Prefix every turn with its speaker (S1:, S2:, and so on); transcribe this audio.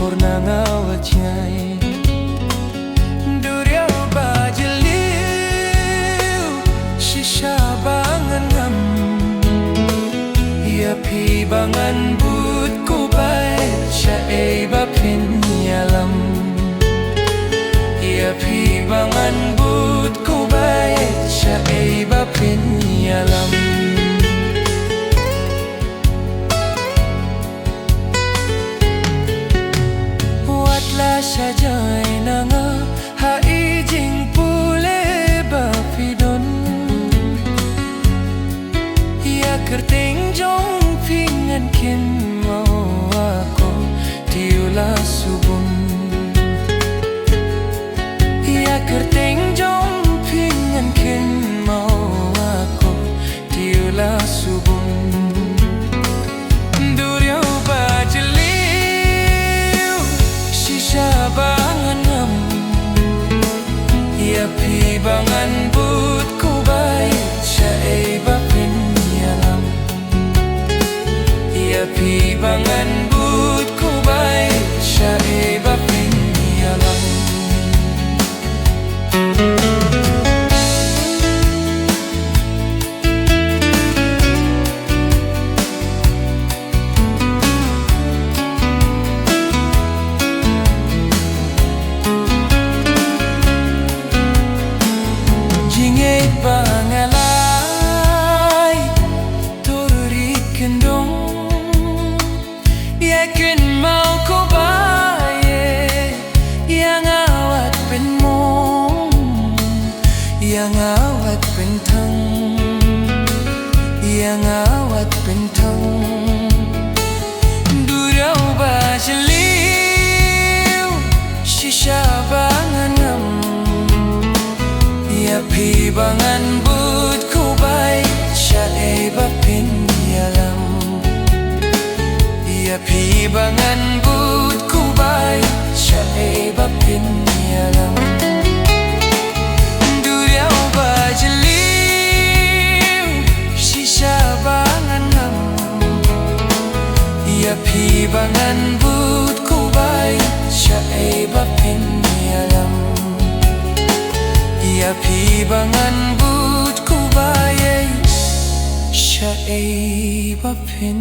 S1: purna ngawajai Duriau bajeliu Shisha bangan ngam Ya pi bangan but ku bai Syai bapin yalam Ya pi bangan but ku bai Syai bapin yalam Sajai nanga hai jing pule bapidon Ya kerting jong pingan kin mau aku tiula subun Ya kerting jong pingan kin mau aku tiula subun Duriau bajeli bangan ngam Ya pi bangan but ku bai Syai bapin yalam Ya pi bangan but ku bai Syai bapin yalam Bangalai tururi kendong yakin mau ko baye yang awat pen mong yang awat pen thang yang awat pen thang durau bajeliu shisha bangan ngam Ya pi bangan but ku bai Syai bapin yalam Ya pi bangan but ku bai Syai bapin yalam Duriau bajeliu Shisha bangan ngam Ya pi bangan but ku bai Syai bapin yalam Ya pi bangan but ku bai Syai bapin